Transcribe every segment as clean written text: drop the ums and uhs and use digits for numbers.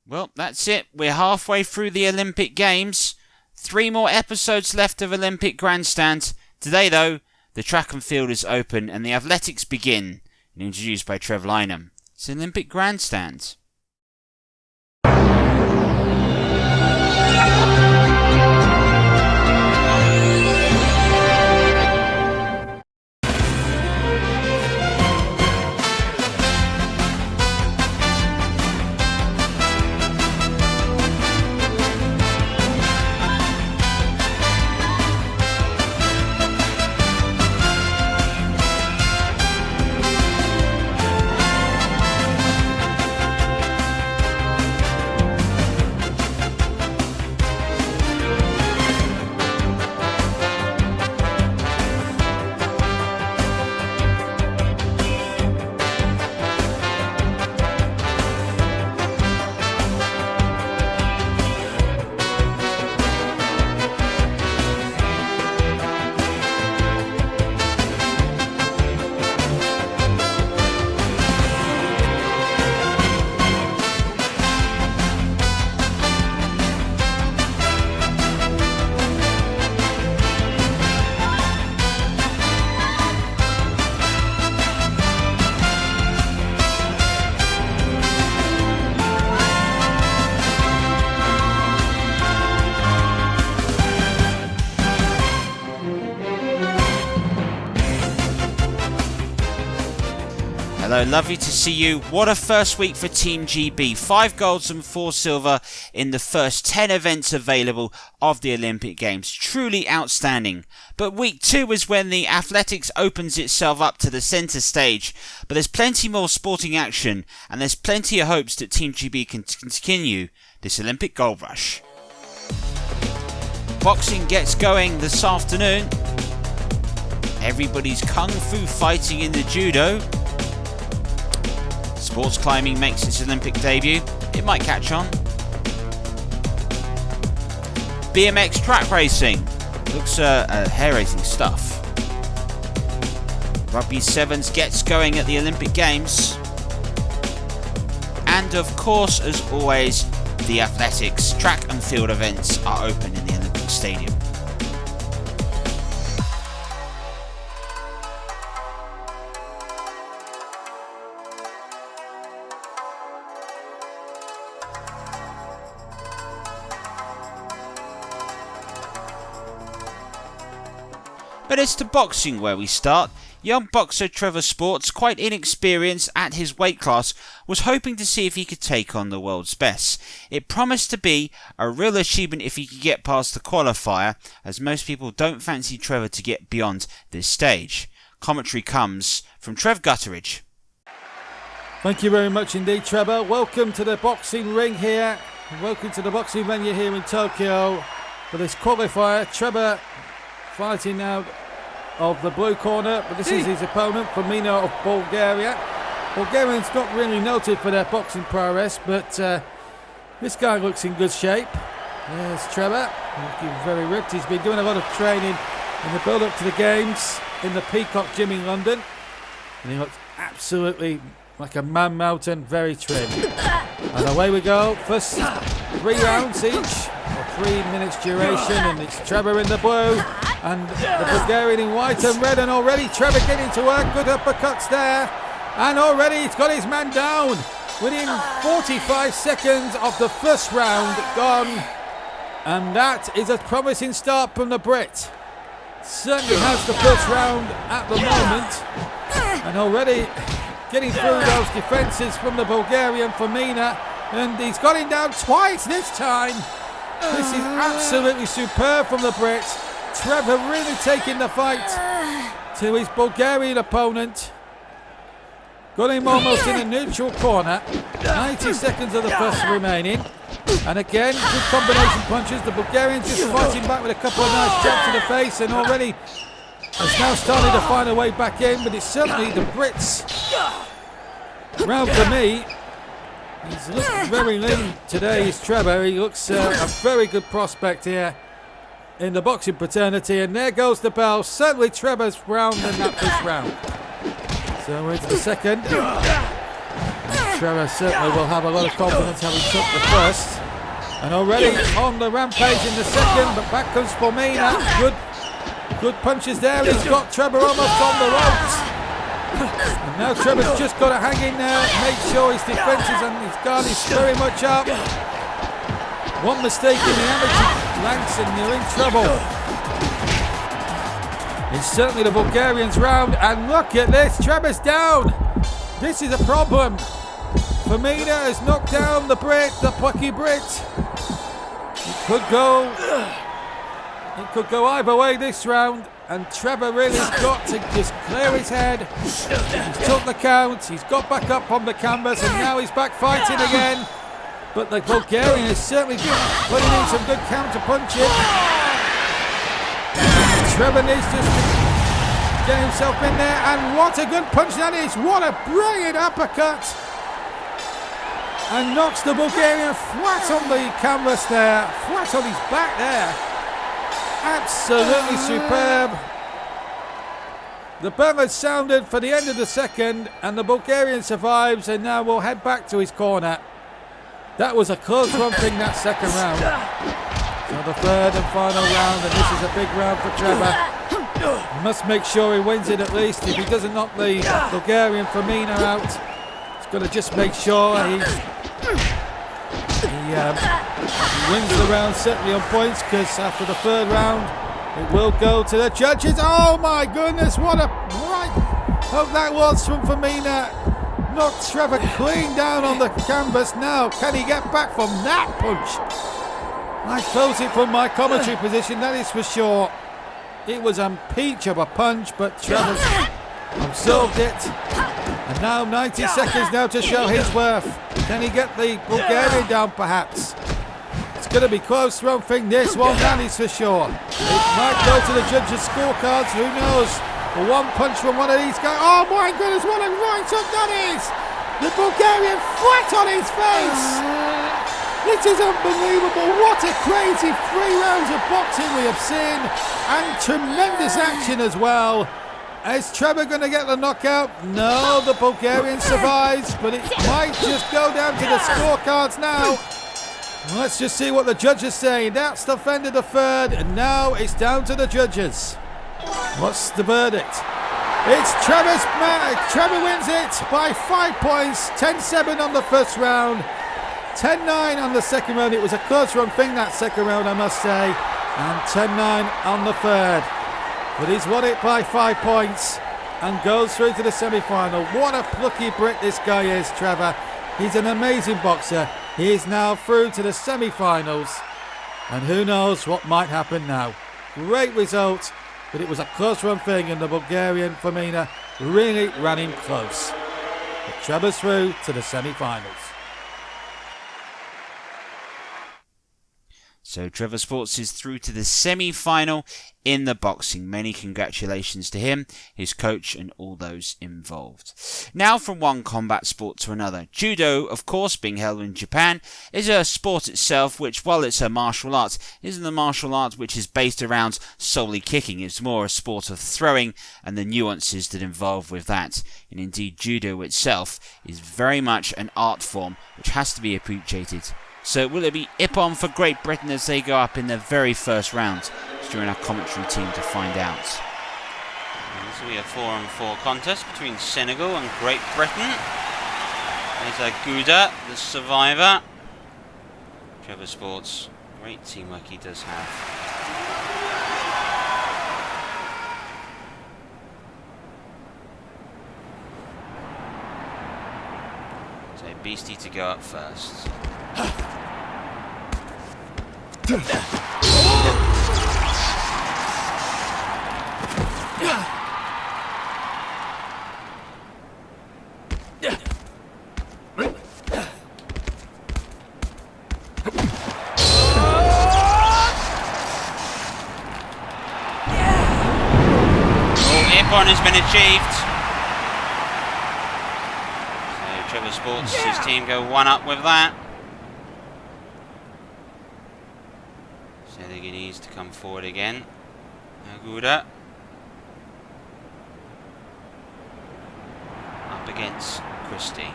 Well, that's it. We're halfway through the Olympic Games. 3 more episodes left of Olympic Grandstand. Today, though, the track and field is open and the athletics begin. And introduced by Trevor Lynam. It's Olympic Grandstand. Hello, lovely to see you. What a first week for Team GB. 5 golds and 4 silver in the first 10 events available of the Olympic Games. Truly outstanding. But week 2 is when the athletics opens itself up to the centre stage. But there's plenty more sporting action and there's plenty of hopes that Team GB can continue this Olympic gold rush. Boxing gets going this afternoon. Everybody's kung fu fighting in the judo. Sports climbing makes its Olympic debut. It might catch on. BMX track racing. Looks hair-raising stuff. Rugby Sevens gets going at the Olympic Games. And of course, as always, the athletics. Track and field events are open in the Olympic Stadium. But it's to boxing where we start. Young boxer Trevor Sports, quite inexperienced at his weight class, was hoping to see if he could take on the world's best. It promised to be a real achievement if he could get past the qualifier, as most people don't fancy Trevor to get beyond this stage. Commentary comes from Trev Gutteridge. Thank you very much indeed, Trevor. Welcome to the boxing ring here. Welcome to the boxing venue here in Tokyo for this qualifier. Trevor fighting out of the blue corner, but this is his opponent, Famino of Bulgaria. Bulgarians not really noted for their boxing prowess, but this guy looks in good shape. There's Trevor, looking very ripped. He's been doing a lot of training in the build-up to the games in the Peacock Gym in London, and he looks absolutely like a man mountain, very trim. And away we go. First 3 rounds each, or 3 minutes duration, and it's Trevor in the blue and the Bulgarian in white and red, and already Trevor getting to work. Good uppercuts there, and already he's got his man down within 45 seconds of the first round gone, and that is a promising start from the Brit. Certainly has the first round at the moment, and already getting through those defences from the Bulgarian Famina, and he's got him down twice this time. This is absolutely superb from the Brit. Trevor really taking the fight to his Bulgarian opponent. Got him almost in a neutral corner. 90 seconds of the first remaining. And again, good combination punches. The Bulgarian just fighting back with a couple of nice jabs to the face, and already has now started to find a way back in, but it's certainly the Brits round for me. He's looked very lean today, is Trevor. He looks a very good prospect here in the boxing fraternity, and there goes the bell. Certainly Trevor's round in that first round. So we're into the second. Trevor certainly will have a lot of confidence having took the first. And already on the rampage in the second, but back comes Formina. Good punches there. He's got Trevor almost on the ropes. And now Trevor's just got to hang in there, make sure his defences and his guard is very much up. One mistake in the amateur ranks and you're in trouble. It's certainly the Bulgarians' round, and look at this, Trevor's down. This is a problem. Formina has knocked down the Brit, the plucky Brit. It could go either way this round, and Trevor really has got to just clear his head. He's took the count, he's got back up on the canvas, and now he's back fighting again. But the Bulgarian is certainly putting in some good counter punching. Trevor needs to get himself in there, and what a good punch that is! What a brilliant uppercut! And knocks the Bulgarian flat on the canvas there, flat on his back there. Absolutely superb. The bell has sounded for the end of the second, and the Bulgarian survives, and now will head back to his corner. That was a close one thing, that second round. So the third and final round, and this is a big round for Trevor. He must make sure he wins it at least. If he doesn't knock the Bulgarian Formina out, he's got to just make sure he wins the round certainly on points, because after the third round it will go to the judges. Oh my goodness, what a right hope that was from Formina. Knocked Trevor clean down on the canvas. Now can he get back from that punch? I felt it from my commentary position, that is for sure. It was a peach of a punch, but Trevor's absorbed it. And now 90 seconds now to show his worth. Can he get the Bulgarian down perhaps? It's going to be close, one thing, this one, that is for sure. It might go to the judges' scorecards, who knows? But one punch from one of these guys. Oh my goodness, what a right hook that is! The Bulgarian flat on his face! It is unbelievable. What a crazy 3 rounds of boxing we have seen, and tremendous action as well. Is Trevor going to get the knockout? No, the Bulgarian survives, but it might just go down to the scorecards now. Let's just see what the judges say. That's the end of the third, and now it's down to the judges. What's the verdict? It's Trevor's match. Trevor wins it by 5 points. 10-7 on the first round. 10-9 on the second round. It was a close run thing, that second round, I must say. And 10-9 on the third. But he's won it by 5 points and goes through to the semi-final. What a plucky Brit this guy is, Trevor. He's an amazing boxer. He is now through to the semi-finals. And who knows what might happen now. Great result, but it was a close run thing, and the Bulgarian Formina really ran him close. But Trevor's through to the semi-finals. So Trevor Sports is through to the semi-final in the boxing. Many congratulations to him, his coach, and all those involved. Now from one combat sport to another. Judo, of course, being held in Japan, is a sport itself which, while it's a martial art, isn't a martial art which is based around solely kicking. It's more a sport of throwing and the nuances that involve with that. And indeed, Judo itself is very much an art form which has to be appreciated. So will it be Ippon for Great Britain as they go up in the very first round? It's during our commentary team to find out. This will be a 4-on-4 contest between Senegal and Great Britain. There's Gouda, the survivor. Trevor Sports, great teamwork he does have. So Beastie to go up first. Ippon has been achieved. So Trevor Sports, his team go one up with that. Senegalese to come forward again. Aguda up against Christie.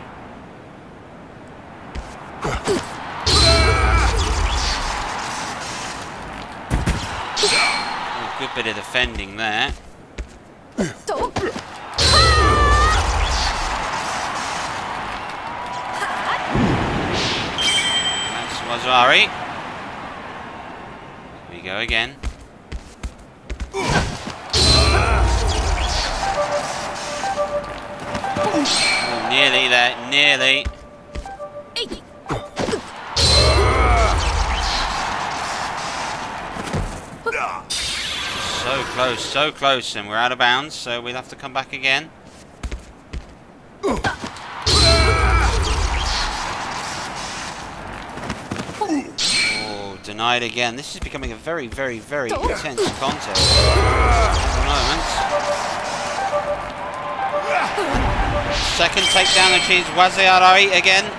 bit of defending there. That's Wazari. Here we go again. Oh, nearly there, nearly. So close, and we're out of bounds, so we'll have to come back again. Oh, denied again. This is becoming a very, very, very intense contest at the moment. Second takedown achieves Waziarai again.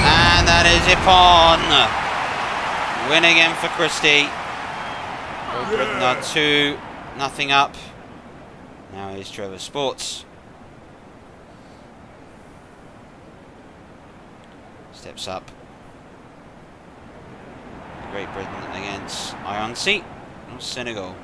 And that is Ippon. Win again for Christie. Britain are 2-0 up. Now is Trevor Sports. Steps up. Great Britain against Ionsi of Senegal.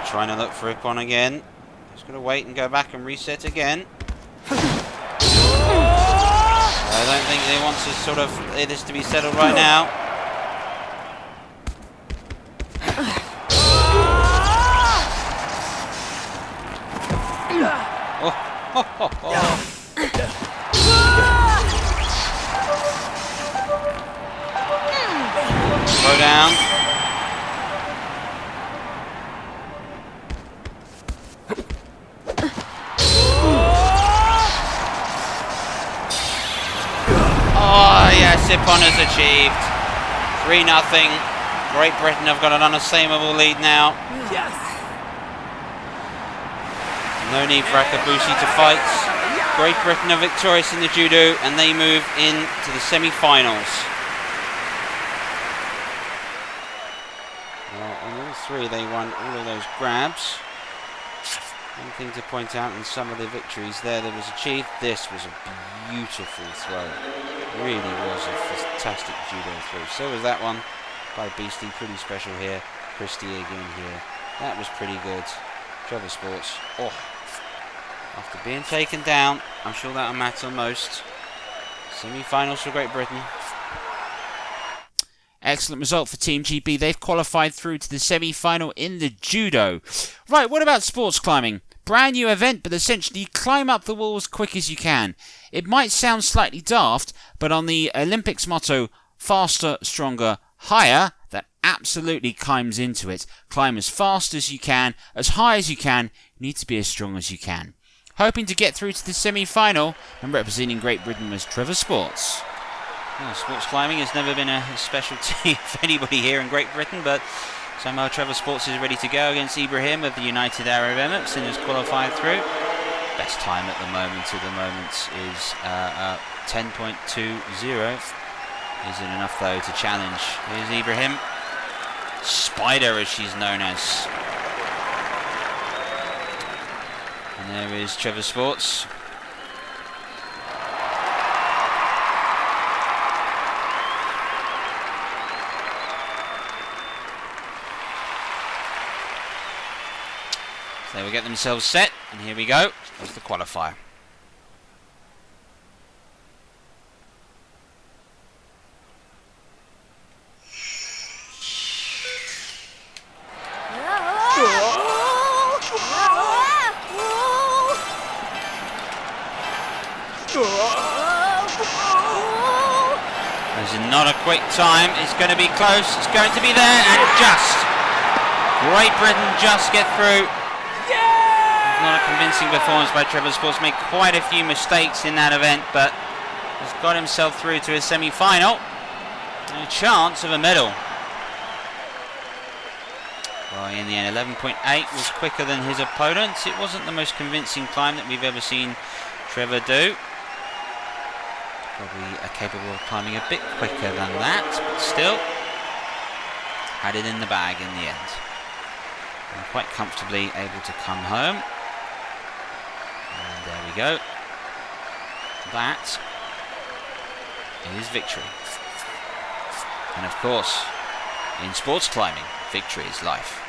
Trying to look for Ippon again. Just going to wait and go back and reset again. I don't think they want to sort of this to be settled right now. Slow down. Oh yes, Ippon has achieved 3-0. Great Britain have got an unassailable lead now. Yes. No need for Akabushi to fight. Great Britain are victorious in the judo, and they move into the semi-finals. Well, on all three, they won all of those grabs. One thing to point out in some of the victories there that was achieved, this was a beautiful throw. Really was a fantastic judo throw. So was that one by Beastie, pretty special here. Christie again here. That was pretty good. Trevor Sports. Oh, after being taken down, I'm sure that'll matter most. Semi-finals for Great Britain. Excellent result for Team GB. They've qualified through to the semi-final in the judo. Right, what about sports climbing? Brand new event, but essentially you climb up the wall as quick as you can. It might sound slightly daft, but on the Olympics motto, faster, stronger, higher, that absolutely climbs into it. Climb as fast as you can, as high as you can, you need to be as strong as you can. Hoping to get through to the semi-final, and representing Great Britain was Trevor Sports. Well, sports climbing has never been a specialty for anybody here in Great Britain, but somehow Trevor Sports is ready to go against Ibrahim of the United Arab Emirates and has qualified through. Best time at the moment is 10.20. Isn't enough though to challenge. Here's Ibrahim. Spider, as she's known as. And there is Trevor Sports. They will get themselves set, and here we go. There's the qualifier. There's not a quick time. It's going to be close. It's going to be there, and just. Great Britain just get through. Not a convincing performance by Trevor Sports. Made quite a few mistakes in that event, but has got himself through to a semi-final and a chance of a medal. Well, in the end, 11.8 was quicker than his opponents. It wasn't the most convincing climb that we've ever seen Trevor do. Probably capable of climbing a bit quicker than that, but still had it in the bag in the end. And quite comfortably able to come home. And there we go. That is victory. And of course, in sports climbing, victory is life.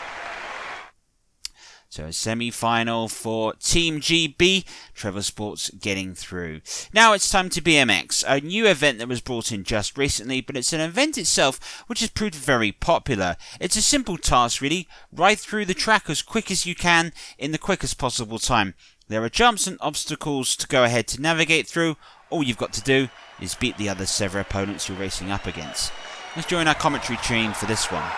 So a semi-final for Team GB, Trevor Sports getting through. Now it's time to BMX, a new event that was brought in just recently, but it's an event itself which has proved very popular. It's a simple task really, ride through the track as quick as you can in the quickest possible time. There are jumps and obstacles to go ahead to navigate through. All you've got to do is beat the other several opponents you're racing up against. Let's join our commentary team for this one.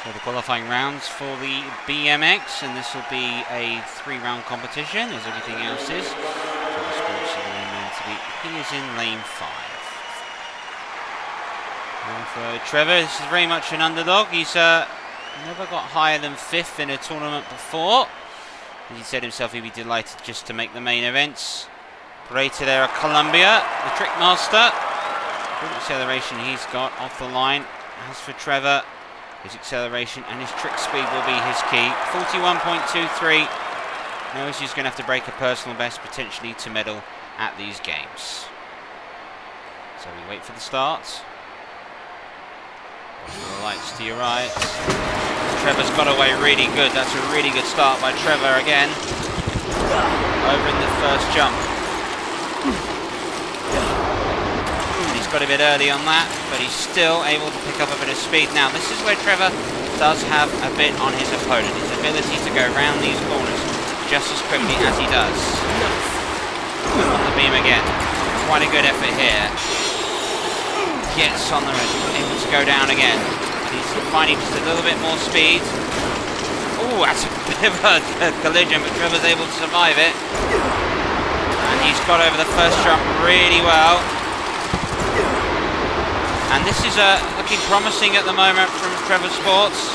So the qualifying rounds for the BMX, and this will be a 3-round competition, as everything else is. Trevor Sports is the man to beat. He is in lane 5. Now for Trevor, this is very much an underdog. He's never got higher than 5th in a tournament before. As he said himself, he'd be delighted just to make the main events. Operator there at Columbia, the trick master. Good acceleration he's got off the line. As for Trevor, his acceleration and his trick speed will be his key. 41.23. Knows he's going to have to break a personal best potentially to medal at these games. So we wait for the start. The lights to your right. Trevor's got away really good. That's a really good start by Trevor again. Over in the first jump. Got a bit early on that, but he's still able to pick up a bit of speed. Now this is where Trevor does have a bit on his opponent, his ability to go around these corners just as quickly as he does. On the beam again, quite a good effort here. Gets on the ridge, able to go down again. He's finding just a little bit more speed. Oh, that's a bit of a collision, but Trevor's able to survive it. And he's got over the first jump really well. And this is looking promising at the moment from Trevor Sports.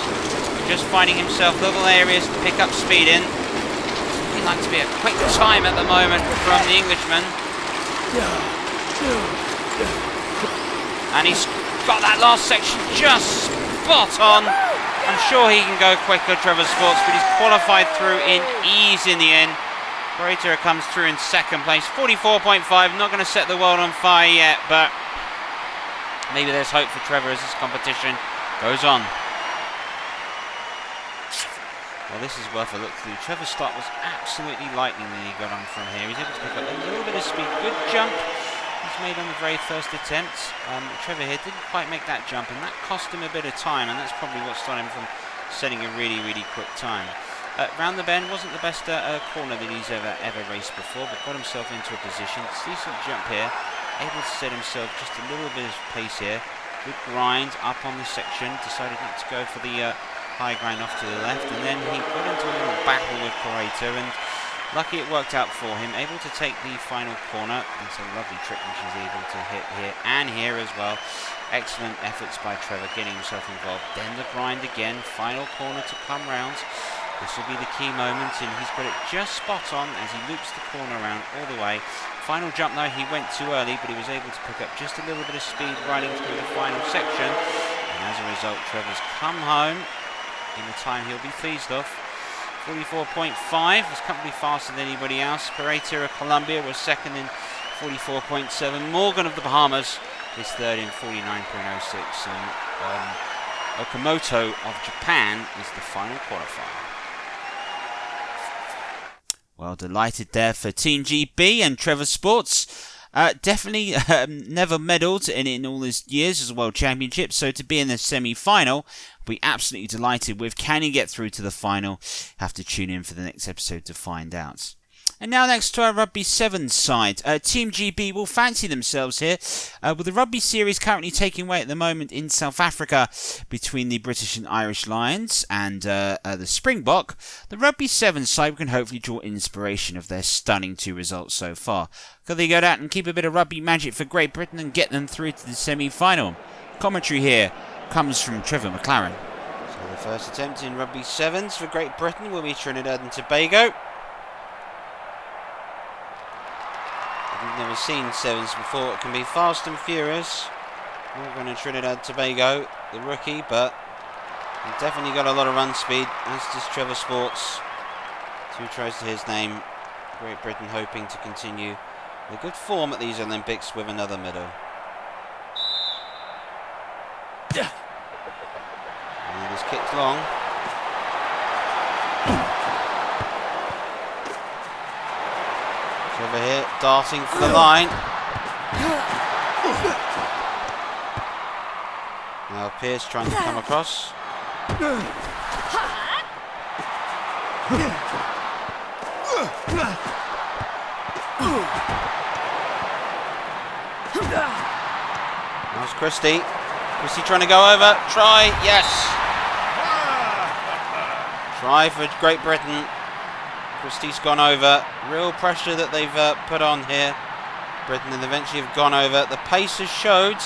Just finding himself little areas to pick up speed in. It's looking like to be a quick time at the moment from the Englishman. And he's got that last section just spot on. I'm sure he can go quicker, Trevor Sports, but he's qualified through in ease in the end. Operator comes through in second place, 44.5. Not going to set the world on fire yet, but maybe there's hope for Trevor as this competition goes on. Well, this is worth a look through. Trevor's start was absolutely lightning when he got on from here. He's able to pick up a little bit of speed. Good jump he's made on the very first attempt. Trevor here didn't quite make that jump, and that cost him a bit of time, and that's probably what stopped him from setting a really, really quick time. Round the bend wasn't the best corner that he's ever raced before, but got himself into a position. Decent jump here. Able to set himself just a little bit of pace here. Good grind up on this section. Decided not to go for the high grind off to the left. And then he got into a little battle with Pareto. And lucky it worked out for him. Able to take the final corner. It's a lovely trick which he's able to hit here and here as well. Excellent efforts by Trevor getting himself involved. Then the grind again. Final corner to come round. This will be the key moment, and he's got it just spot on as he loops the corner around all the way. Final jump though, he went too early, but he was able to pick up just a little bit of speed riding through the final section. And as a result, Trevor's come home in the time he'll be pleased of. 44.5, was comfortably faster than anybody else. Pareto of Colombia was second in 44.7. Morgan of the Bahamas is third in 49.06. And Okamoto of Japan is the final qualifier. Well, delighted there for Team GB and Trevor Sports. Definitely never medalled in all his years as a World Championship, so to be in the semi-final, we're absolutely delighted with. Can he get through to the final? Have to tune in for the next episode to find out. And now next to our Rugby Sevens side, Team GB will fancy themselves here with the Rugby series currently taking way at the moment in South Africa between the British and Irish Lions and the Springbok. The Rugby Sevens side can hopefully draw inspiration of their stunning 2 results so far. Could they go out and keep a bit of rugby magic for Great Britain and get them through to the semi-final? Commentary here comes from Trevor McLaren. So The first attempt in Rugby Sevens for Great Britain will be Trinidad and Tobago. I've never seen Sevens before. It can be fast and furious. Not going to Trinidad Tobago, the rookie, but he's definitely got a lot of run speed, as does Trevor Sports. 2 tries to his name. Great Britain hoping to continue the good form at these Olympics with another medal. And he's kicked long. Trevor here, darting for the line. Now Pearce trying to come across. How's Christie? Christie trying to go over. Try, yes! Try for Great Britain. Christie's gone over. Real pressure that they've put on here. Britain and eventually have gone over. The pace has showed.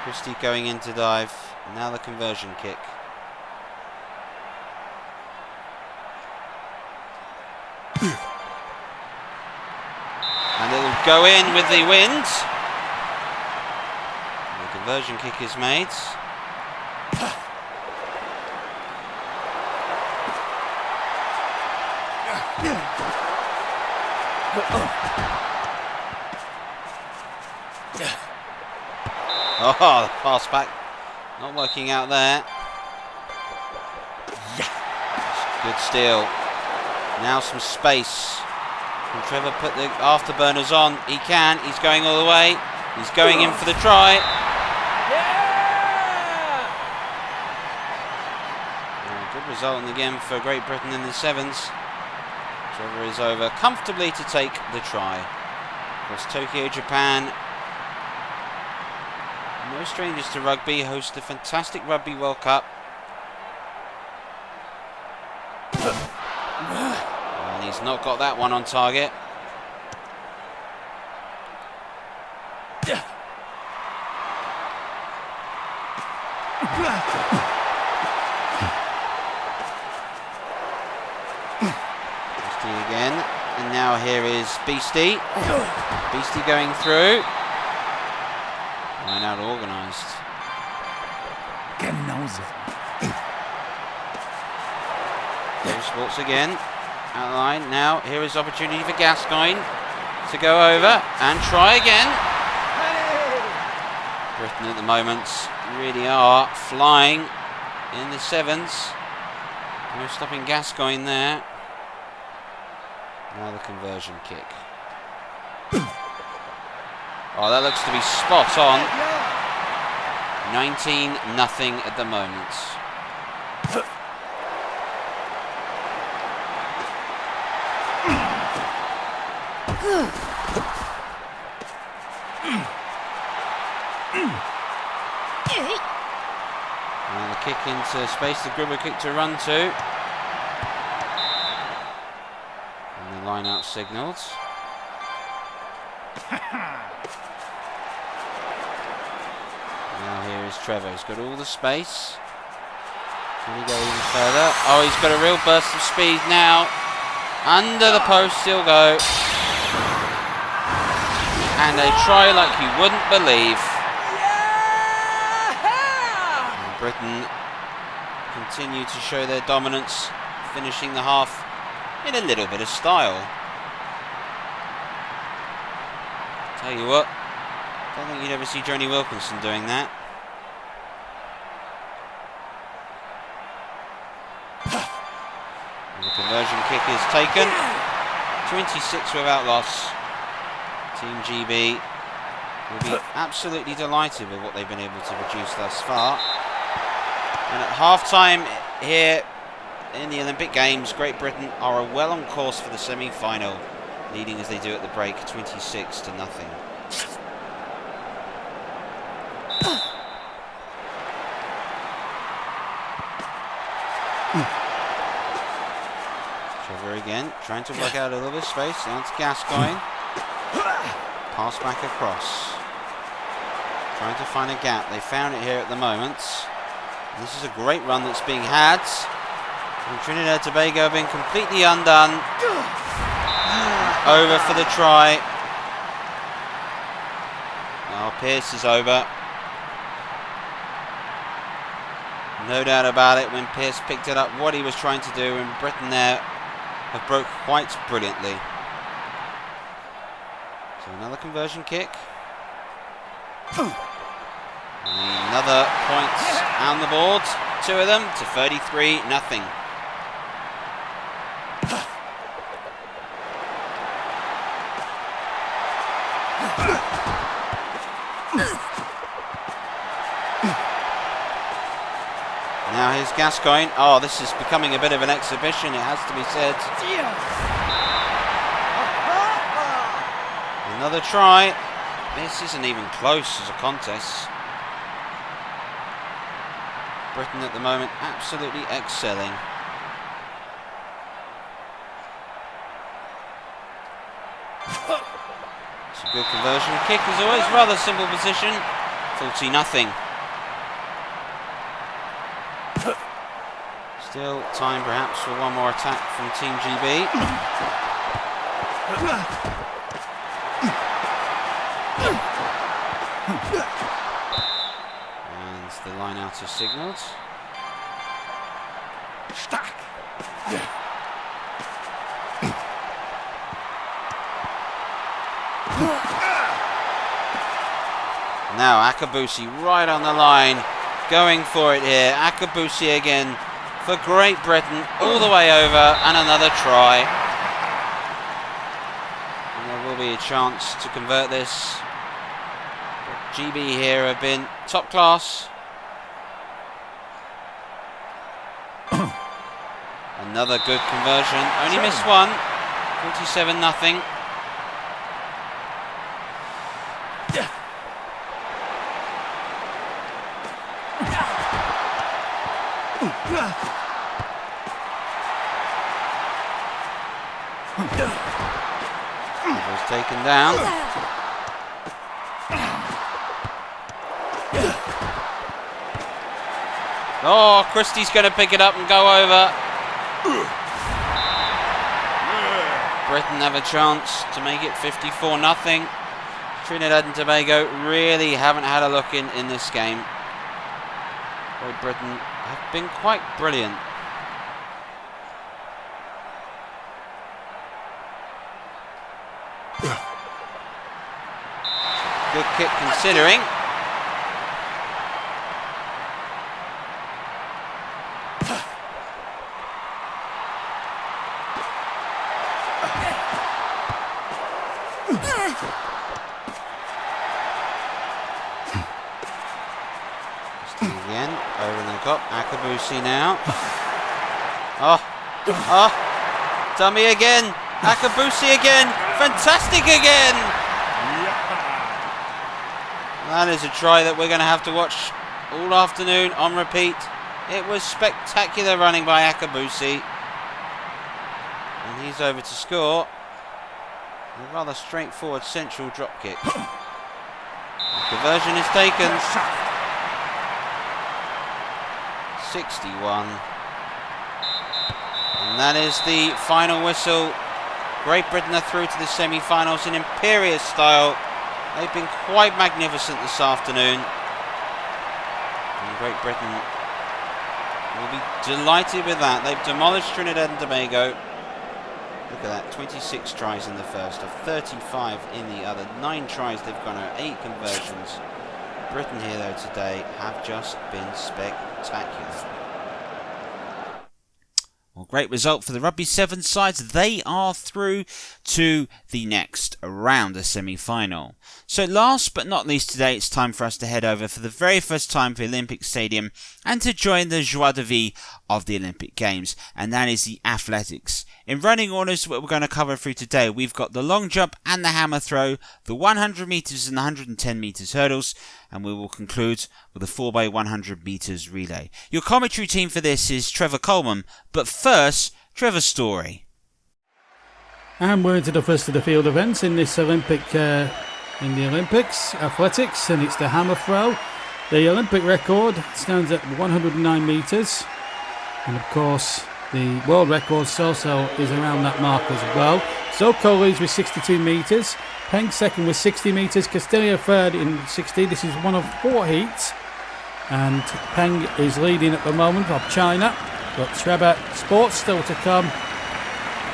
Christie going in to dive. Now the conversion kick. And it'll go in with the wind. The conversion kick is made. Oh, the pass back not working out there. Good steal. Now some space. Can Trevor put the afterburners on? He can. He's going all the way. He's going in for the try. Good result again for Great Britain in the sevens. Trevor is over comfortably to take the try. Of course, Tokyo, Japan, no strangers to rugby, host the fantastic Rugby World Cup. And he's not got that one on target. Again, and now here is Beastie. Beastie going through. Line out organised. Trevor Sports again. Outline now. Here is opportunity for Gascoigne to go over and try again. Britain at the moment really are flying in the sevens. No stopping Gascoigne there. Now the conversion kick. Oh, that looks to be spot on. 19-0 at the moment. Now the kick into space, the grubber kick to run to. Line out signalled. Now here is Trevor. He's got all the space. Can he go even further? Oh, he's got a real burst of speed now. Under the post he'll go. And a try like you wouldn't believe. And Britain continue to show their dominance, finishing the half in a little bit of style. Tell you what, don't think you'd ever see Joni Wilkinson doing that. And the conversion kick is taken. 26 without loss. Team GB will be absolutely delighted with what they've been able to produce thus far. And at half-time here in the Olympic Games, Great Britain are well on course for the semi-final, leading as they do at the break 26-0. Trevor again, trying to work out a little bit of space, down to Gascoigne. Pass back across. Trying to find a gap. They found it here at the moment. This is a great run that's being had. And Trinidad and Tobago have been completely undone. Over for the try. Now Pearce is over. No doubt about it, when Pearce picked it up, what he was trying to do, and Britain there have broke quite brilliantly. So another conversion kick. Another point on the board. 2 of them to 33-0. Now here's Gascoigne. Oh, this is becoming a bit of an exhibition, it has to be said. Another try. This isn't even close as a contest. Britain at the moment absolutely excelling. It's a good conversion. Kick is always rather simple position. 40-0. Still time perhaps for one more attack from Team GB. And the line out is signalled. Stuck. Now Akabusi right on the line, going for it here. Akabusi again for Great Britain, all the way over, and another try. And there will be a chance to convert this. But GB here have been top class. Another good conversion, only missed one. 47-0. Was taken down. Oh, Christie's going to pick it up and go over. Britain have a chance to make it 54-0. Trinidad and Tobago really haven't had a look in this game. Great Britain have been quite brilliant. Good kick considering. Again, over the top. Akabusi now. Oh, dummy again. Akabusi again. Fantastic again. That is a try that we're going to have to watch all afternoon on repeat. It was spectacular running by Akabusi. And he's over to score. A rather straightforward central drop kick. The conversion is taken. 61. And that is the final whistle. Great Britain are through to the semi-finals in imperious style. They've been quite magnificent this afternoon. And Great Britain will be delighted with that. They've demolished Trinidad and Tobago. Look at that, 26 tries in the first, of 35 in the other. 9 tries they've gone out, 8 conversions. Britain here though today have just been spectacular. Well, great result for the Rugby Sevens sides. They are through to the next round, the semi-final. So last but not least today, it's time for us to head over for the very first time to the Olympic Stadium and to join the joie de vivre of the Olympic Games, and that is the athletics. In running orders, what we're going to cover through today, we've got the long jump and the hammer throw, the 100 metres and the 110 metres hurdles, and we will conclude with the 4x100 metres relay. Your commentary team for this is Trevor Coleman, but first, Trevor's story. And we're into the first of the field events in this Olympics, athletics, and it's the hammer throw. The Olympic record stands at 109 metres, and of course the world record also is around that mark as well. Zoko leads with 62 metres, Peng second with 60 metres, Castillo third in 60. This is one of 4 heats, and Peng is leading at the moment of China, but Trevor Sports still to come,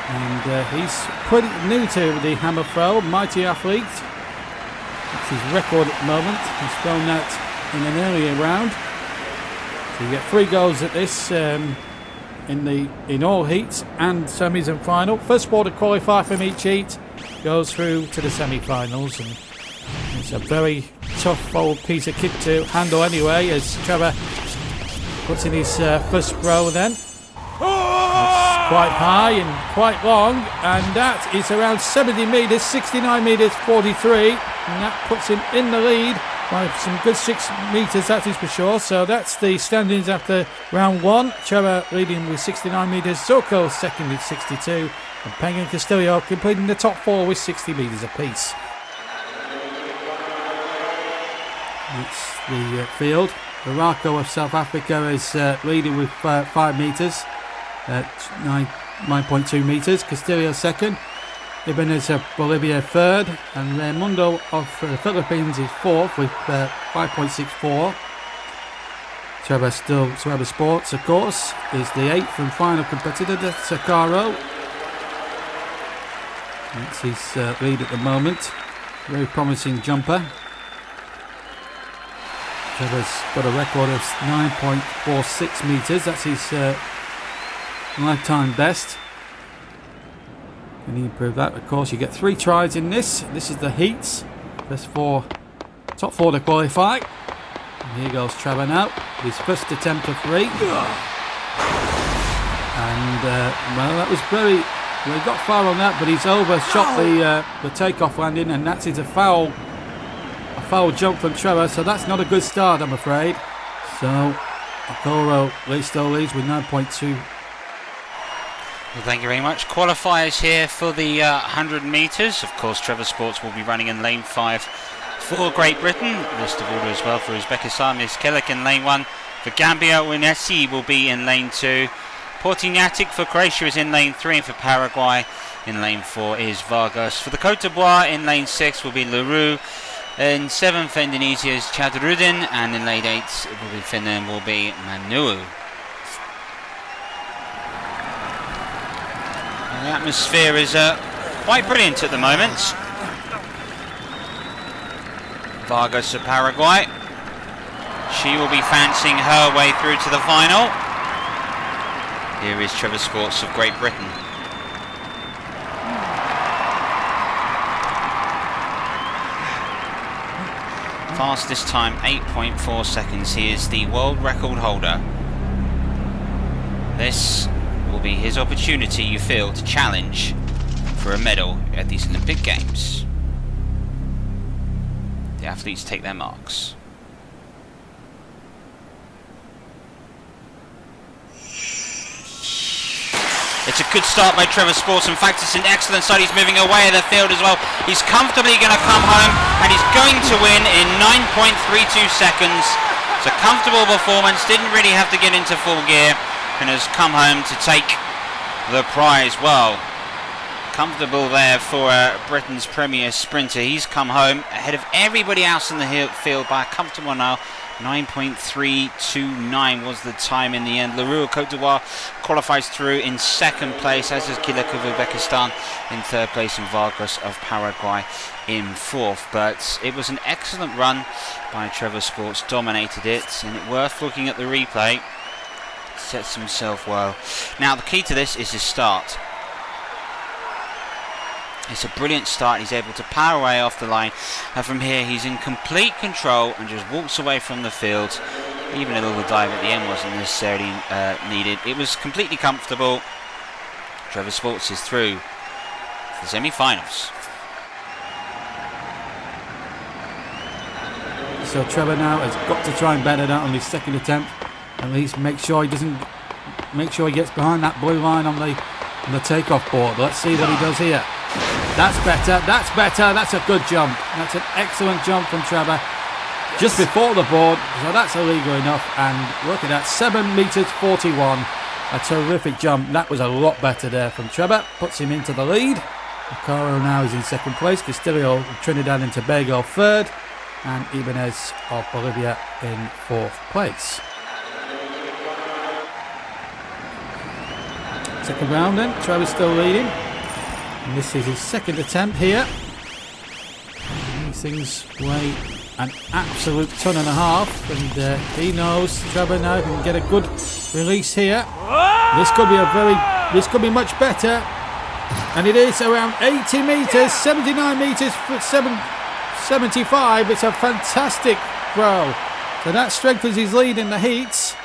and he's pretty new to the hammer throw, mighty athlete. It's his record at the moment. He's thrown that in an earlier round, so you get 3 goals at this in all heats and semis and final. First ball to qualify from each heat goes through to the semi-finals, and it's a very tough old piece of kit to handle anyway, as Trevor puts in his first throw. Then it's quite high and quite long, and that is around 70 metres, 69 metres 43, and that puts him in the lead by some good 6 metres, that is for sure. So that's the standings after round 1. Trevor leading with 69 metres, Zoko second with 62, and Peng and Castillo completing the top 4 with 60 metres apiece. It's the field. Barako of South Africa is leading with 5 metres at 9.2 metres. Castillo second. Ibanez of Bolivia third, and Raimundo of the Philippines is fourth with 5.64. Trevor Sports, of course, is the 8th and final competitor. That's Sakaro. That's his lead at the moment. Very promising jumper. Trevor's got a record of 9.46 metres. That's his lifetime best. Can he improve that? Of course, you get 3 tries in this. This is the heats. Top 4 to qualify. And here goes Trevor now. His first attempt of 3. And well, that was very. Well, he got far on that, but he's overshot the takeoff landing, and that is a foul jump from Trevor. So that's not a good start, I'm afraid. So Okoro still leads with 9.2. Well, thank you very much. Qualifiers here for the 100 metres. Of course, Trevor Sports will be running in lane 5 for Great Britain. List of order as well for Uzbekistan is Kelik in lane 1. For Gambia, Winesi will be in lane 2. Portignatic for Croatia is in lane 3. And for Paraguay in lane 4 is Vargas. For the Côte d'Ivoire in lane 6 will be Leroux. In 7 for Indonesia is Chadrudin. And in lane 8 it will be Finland, will be Manu. The atmosphere is quite brilliant at the moment. Vargas of Paraguay. She will be fancying her way through to the final. Here is Trevor Sports of Great Britain. Fastest time 8.4 seconds. He is the world record holder. This will be his opportunity, you feel, to challenge for a medal at these Olympic Games. The athletes take their marks. It's a good start by Trevor Sports. In fact, it's an excellent start. He's moving away in the field as well. He's comfortably going to come home, and he's going to win in 9.32 seconds. It's a comfortable performance. Didn't really have to get into full gear, and has come home to take the prize. Well, comfortable there for Britain's premier sprinter. He's come home ahead of everybody else in the field by a comfortable now. 9.329 was the time in the end. Leroux of Côte d'Ivoire qualifies through in 2nd place, as is Kilek of Uzbekistan in 3rd place, and Vargas of Paraguay in 4th. But it was an excellent run by Trevor Sports, dominated it, and it's worth looking at the replay. Sets himself well. Now the key to this is his start. It's a brilliant start. He's able to power away off the line, and from here he's in complete control and just walks away from the field. Even a little dive at the end wasn't necessarily needed. It was completely comfortable. Trevor Sports is through to the semi-finals. So Trevor now has got to try and better that on his 2nd attempt. At least make sure he gets behind that blue line on the takeoff board. Let's see what he does here. That's better. That's a good jump. That's an excellent jump from Trevor. just before the board, so that's illegal enough. And look at that, 7 metres 41. A terrific jump. That was a lot better there from Trevor. Puts him into the lead. Caro now is in second place. Castillo of Trinidad and Tobago third. And Ibanez of Bolivia in fourth place. Second round then. Trevor's still leading. And this is his second attempt here. And these things weigh an absolute ton and a half. And he knows Trevor now can get a good release here. This could be much better. And it is around 80 metres, 79 metres, 75. It's a fantastic throw. So that strengthens his lead in the heats.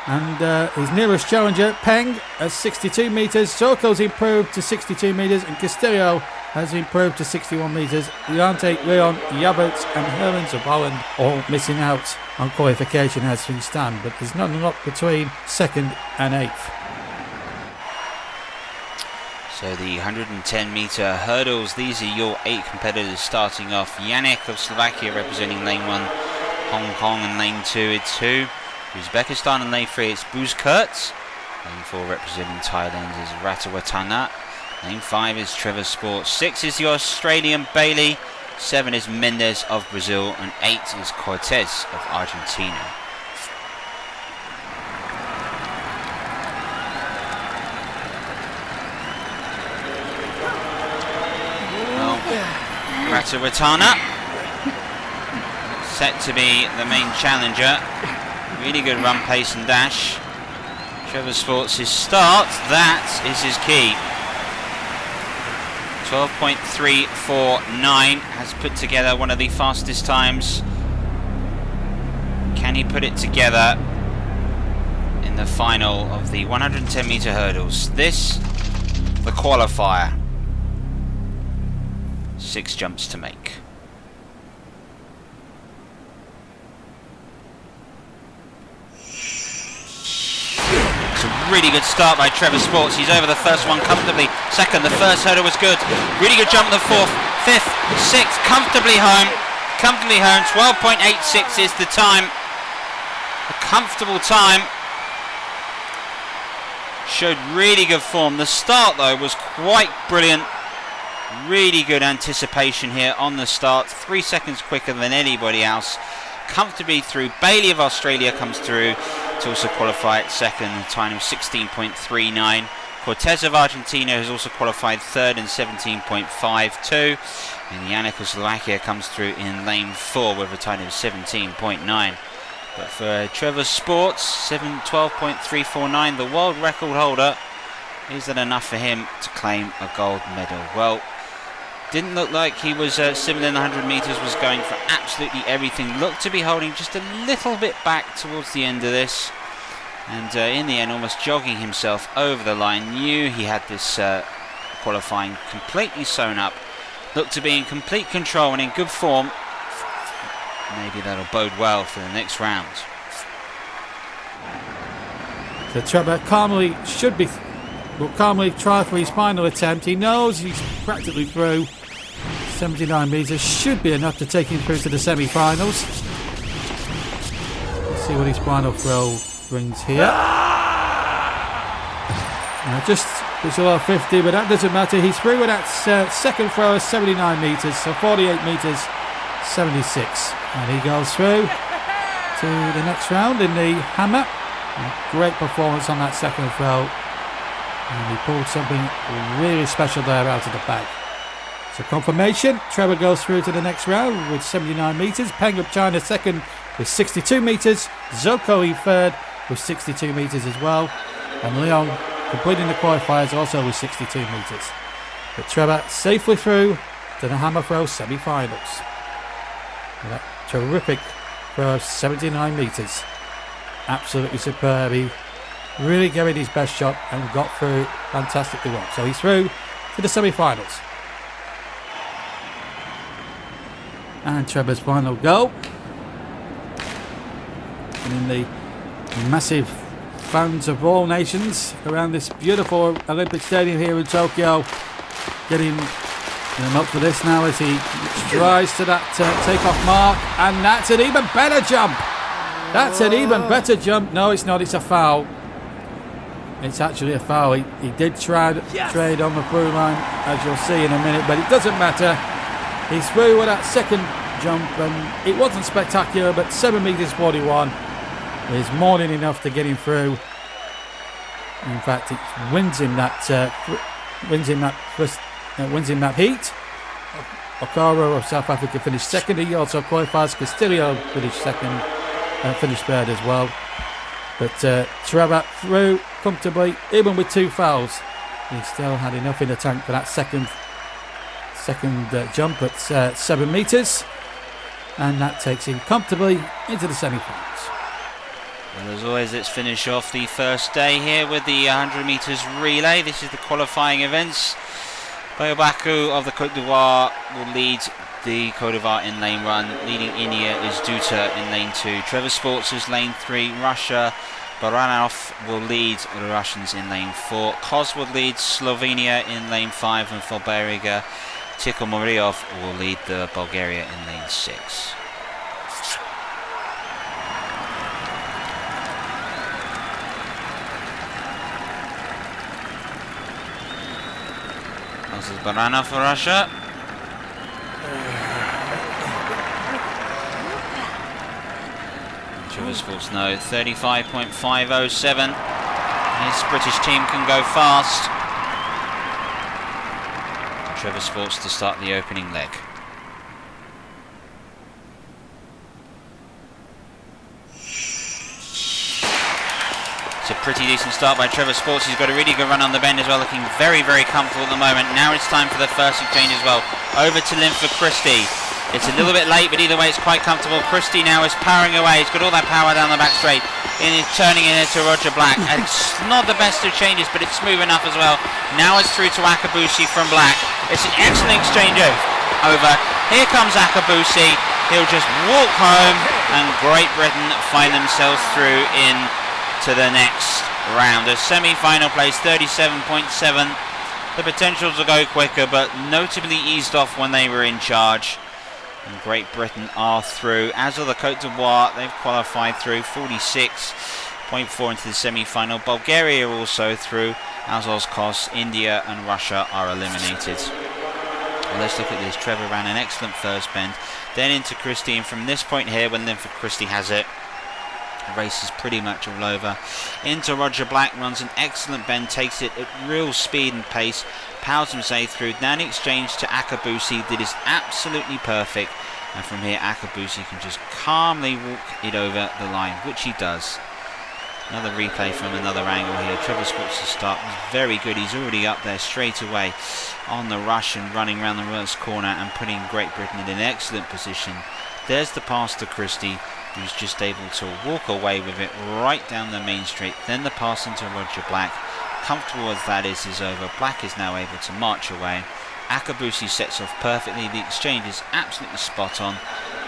And his nearest challenger, Peng, at 62 metres. Soko's improved to 62 metres. And Castillo has improved to 61 metres. Leonte, Leon, Jabbert and Hermans of Holland all missing out on qualification as things stand. But there's not a lot between second and eighth. So the 110 metre hurdles, these are your 8 competitors starting off. Yannick of Slovakia representing lane 1, Hong Kong, and lane 2 it's who? Uzbekistan, and lane 3 it's Buzkurt. Lane 4 representing Thailand is Ratawatana. Lane 5 is Trevor Sports. 6 is the Australian Bailey. 7 is Mendes of Brazil, and 8 is Cortez of Argentina. Ratawatana set to be the main challenger. Really good run, pace and dash. Trevor Sports' start, that is his key. 12.349 has put together one of the fastest times. Can he put it together in the final of the 110 metre hurdles? This, the qualifier. 6 jumps to make. It's a really good start by Trevor Sports. He's over the first one comfortably. Second, the first hurdle was good. Really good jump the fourth, fifth, sixth, comfortably home. 12.86 is the time. A comfortable time. Showed really good form. The start though was quite brilliant. Really good anticipation here on the start. 3 seconds quicker than anybody else. Comfortably through. Bailey of Australia comes through to also qualify at second. Time of 16.39. Cortez of Argentina has also qualified third in 17.52. And Yannick of Slovakia comes through in lane 4 with a time of 17.9. But for Trevor Sports, 12.349, the world record holder, is that enough for him to claim a gold medal? Well, didn't look like he was similar in the 100 metres, was going for absolutely everything. Looked to be holding just a little bit back towards the end of this. And in the end, almost jogging himself over the line. Knew he had this qualifying completely sewn up. Looked to be in complete control and in good form. Maybe that'll bode well for the next round. So Trevor calmly will calmly try for his final attempt. He knows he's practically through. 79 metres should be enough to take him through to the semi-finals. Let's see what his final throw brings here. Just below 50, but that doesn't matter. He's through with that second throw of 79 metres, so 48 metres, 76. And he goes through to the next round in the hammer. Great performance on that second throw. And he pulled something really special there out of the bag. So confirmation, Trevor goes through to the next round with 79 metres. Peng of China second with 62 metres. Zoko in third with 62 metres as well. And Leon completing the qualifiers also with 62 metres. But Trevor safely through to the hammer throw semi-finals. That terrific throw of 79 metres. Absolutely superb. He really gave it his best shot and got through fantastically well. So he's through to the semi-finals. And Trevor's final goal. And in the massive fans of all nations around this beautiful Olympic Stadium here in Tokyo, getting And up for this now as he strides to that takeoff mark, and that's an even better jump. That's an even better jump. No, it's not. It's a foul. It's actually a foul. He did trade on the through line, as you'll see in a minute, but it doesn't matter. He's through with that second jump, and it wasn't spectacular, but 7 metres 41 is more than enough to get him through. In fact, it wins him that heat. Okaro of South Africa finished second. He also qualifies. Castillo finished second, finished third as well. But Trevor through comfortably, even with 2 fouls. He still had enough in the tank for that second jump at 7 metres, and that takes him comfortably into the semi-finals. Well, as always, let's finish off the first day here with the 100 metres relay. This is the qualifying events. Bayobaku of the Côte d'Ivoire will lead the Côte d'Ivoire in lane 1. Leading India is Duta in lane 2. Trevor Sports is lane 3. Russia, Baranov will lead the Russians in lane 4. Koz will lead Slovenia in lane 5. And for Beriga, Tikhomoriov will lead the Bulgaria in lane 6. This is Baranov for Russia. Trevor Sports know 35.507. His British team can go fast. Trevor Sports to start the opening leg. It's a pretty decent start by Trevor Sports. He's got a really good run on the bend as well, looking very, very comfortable at the moment. Now it's time for the first exchange as well. Over to Linford Christie. It's a little bit late, but either way it's quite comfortable. Christie now is powering away. He's got all that power down the back straight. He's turning it into Roger Black. And it's not the best of changes, but it's smooth enough as well. Now it's through to Akabusi from Black. It's an excellent exchange over. Here comes Akabusi. He'll just walk home, and Great Britain find themselves through in to the next round. A semi-final place, 37.7. The potential to go quicker, but notably eased off when they were in charge. And Great Britain are through, as are the Côte d'Ivoire. They've qualified through, 46.4 into the semi-final. Bulgaria also through, as Koz, India and Russia are eliminated. Well, let's look at this. Trevor ran an excellent first bend, then into Christie, and from this point here, when Linford Christie has it, the race is pretty much all over. Into Roger Black, runs an excellent bend, takes it at real speed and pace, powers himself through. Now an exchange to Akabusi that is absolutely perfect, and from here Akabusi can just calmly walk it over the line, which he does. Another replay from another angle here. Trevor Sports' start was very good. He's already up there straight away on the rush and running around the reverse corner and putting Great Britain in an excellent position. There's the pass to Christie, who's just able to walk away with it right down the main straight. Then the pass into Roger Black. Comfortable as that is over. Black is now able to march away. Akabusi sets off perfectly. The exchange is absolutely spot on.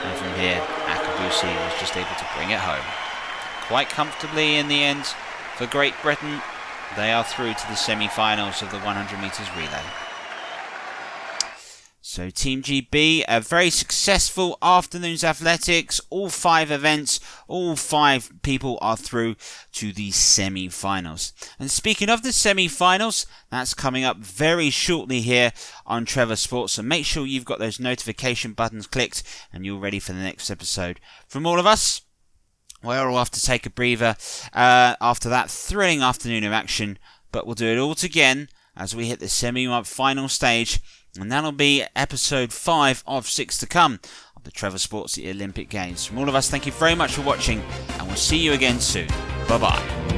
And from here, Akabusi was just able to bring it home. Quite comfortably in the end for Great Britain. They are through to the semi-finals of the 100 metres relay. So Team GB, a very successful afternoon's athletics. All 5 events, all 5 people are through to the semi-finals. And speaking of the semi-finals, that's coming up very shortly here on Trevor Sports. So make sure you've got those notification buttons clicked and you're ready for the next episode. From all of us, we're all off to take a breather after that thrilling afternoon of action. But we'll do it all again as we hit the semi-final stage. And that'll be episode 5 of 6 to come of the Trevor Sports Olympic Games. From all of us, thank you very much for watching, and we'll see you again soon. Bye-bye.